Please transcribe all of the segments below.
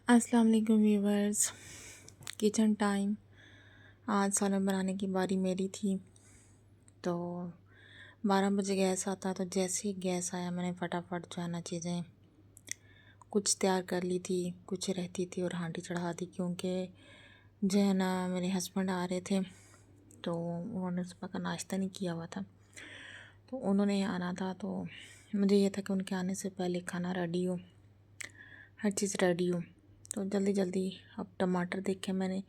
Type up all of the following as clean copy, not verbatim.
अस्सलाम वालेकुम viewers. Kitchen time. आज सालन बनाने की बारी मेरी थी। तो 12 बजे गैस आता, तो जैसे ही गैस आया मैंने फटाफट जो है ना चीज़ें कुछ तैयार कर ली थी, कुछ रहती थी और हांडी चढ़ा दी, क्योंकि जो है ना मेरे हस्बैंड आ रहे थे। तो उन्होंने सुबह का नाश्ता नहीं किया हुआ था, तो उन्होंने आना था। तो मुझे ये था कि उनके आने से पहले खाना रेडी हो, हर चीज़ रेडी हो। तो जल्दी जल्दी अब टमाटर देखे मैंने,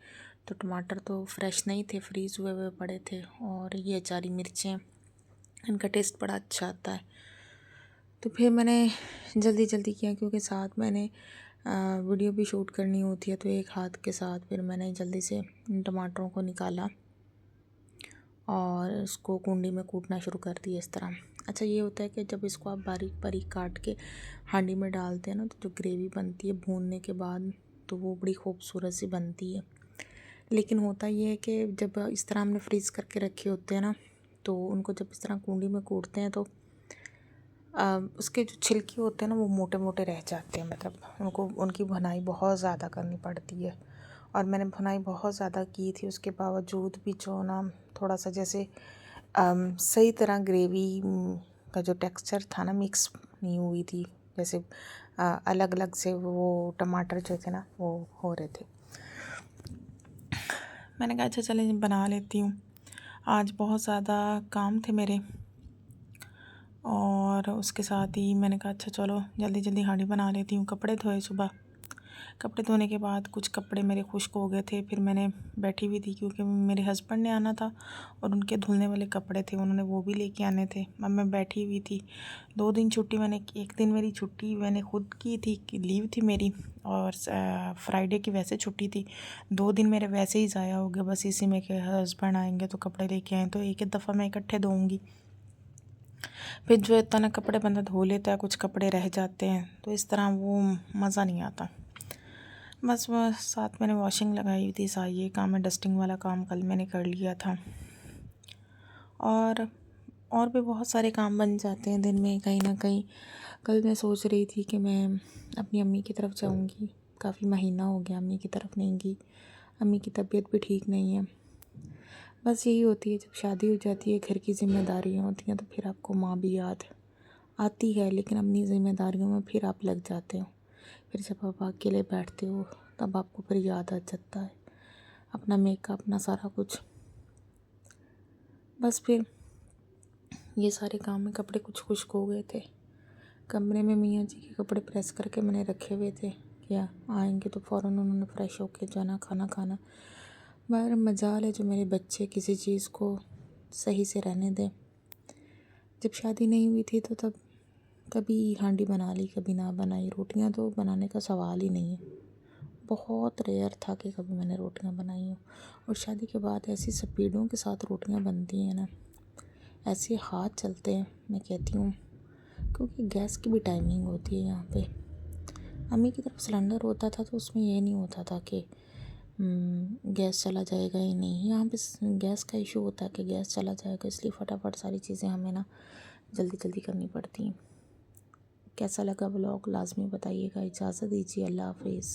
तो टमाटर तो फ्रेश नहीं थे, फ्रीज़ हुए हुए पड़े थे। और ये अचारी मिर्चें, इनका टेस्ट बड़ा अच्छा आता है। तो फिर मैंने जल्दी जल्दी किया, क्योंकि साथ मैंने वीडियो भी शूट करनी होती है। तो एक हाथ के साथ फिर मैंने जल्दी से इन टमाटरों को निकाला और इसको कुंडी में कूटना शुरू कर दिया इस तरह। अच्छा, ये होता है कि जब इसको आप बारीक बारीक काट के हांडी में डालते हैं ना, तो जो ग्रेवी बनती है भूनने के बाद, तो वो बड़ी खूबसूरत सी बनती है। लेकिन होता ये है कि जब इस तरह हमने फ्रीज़ करके रखे होते हैं ना, तो उनको जब इस तरह कुंडी में कूटते हैं तो उसके जो छिलके होते हैं ना वो मोटे मोटे रह जाते हैं। मतलब उनको उनकी भुनाई बहुत ज़्यादा करनी पड़ती है। और मैंने भुनाई बहुत ज़्यादा की थी, उसके बावजूद भी जो ना थोड़ा सा जैसे सही तरह ग्रेवी का जो टेक्सचर था ना मिक्स नहीं हुई थी। जैसे अलग अलग से वो टमाटर जो थे ना वो हो रहे थे। मैंने कहा अच्छा चलें बना लेती हूँ। आज बहुत ज़्यादा काम थे मेरे, और उसके साथ ही मैंने कहा अच्छा चलो जल्दी जल्दी हांडी बना लेती हूँ। कपड़े धोए सुबह, कपड़े धोने के बाद कुछ कपड़े मेरे खुश्क हो गए थे। फिर मैंने बैठी हुई थी, क्योंकि मेरे हस्बैंड ने आना था और उनके धुलने वाले कपड़े थे, उन्होंने वो भी लेके आने थे। अब मैं बैठी हुई थी। 2 दिन छुट्टी मैंने, एक दिन मेरी छुट्टी मैंने खुद की थी, लीव थी मेरी, और फ्राइडे की वैसे छुट्टी थी। 2 दिन मेरे वैसे ही ज़ाया हो गए, बस इसी में कि हस्बैंड आएंगे तो कपड़े लेके आएँ, तो एक एक दफ़ा मैं इकट्ठे धोऊँगी। फिर जो इतना कपड़े बंदा धो लेता है, कुछ कपड़े रह जाते हैं, तो इस तरह वो मज़ा नहीं आता। बस वह साथ मैंने वॉशिंग लगाई हुई थी, ये काम है, डस्टिंग वाला काम कल मैंने कर लिया था। और भी बहुत सारे काम बन जाते हैं दिन में कहीं ना कहीं। कल मैं सोच रही थी कि मैं अपनी अम्मी की तरफ जाऊंगी, काफ़ी महीना हो गया अम्मी की तरफ नहीं गई। अम्मी की तबीयत भी ठीक नहीं है। बस यही होती है, जब शादी हो जाती है, घर की जिम्मेदारियाँ होती हैं, तो फिर आपको माँ भी याद आती है, लेकिन अपनी ज़िम्मेदारियों में फिर आप लग जाते हो। फिर जब आप अकेले बैठते हो तब आपको फिर याद आ जाता है अपना मेकअप, अपना सारा कुछ। बस फिर ये सारे काम में कपड़े कुछ खुश्क हो गए थे। कमरे में मियाँ जी के कपड़े प्रेस करके मैंने रखे हुए थे, क्या आएंगे तो फ़ौरन उन्होंने फ्रेश होके जाना, खाना खाना। मगर मजाल है जो मेरे बच्चे किसी चीज़ को सही से रहने दें। जब शादी नहीं हुई थी तो तब कभी हांडी बना ली, कभी ना बनाई। रोटियां तो बनाने का सवाल ही नहीं है, बहुत रेयर था कि कभी मैंने रोटियां बनाई हो। और शादी के बाद ऐसी स्पीडों के साथ रोटियां बनती हैं ना, ऐसे हाथ चलते हैं, मैं कहती हूँ। क्योंकि गैस की भी टाइमिंग होती है यहाँ पे। अम्मी की तरफ सिलेंडर होता था तो उसमें ये नहीं होता था कि गैस चला जाएगा ही नहीं। यहाँ पे गैस का इशू होता है कि गैस चला जाएगा, इसलिए फटाफट सारी चीज़ें हमें ना जल्दी जल्दी करनी पड़ती हैं। कैसा लगा व्लॉग लाजमी बताइएगा। इजाज़त दीजिए, अल्लाह हाफिज़।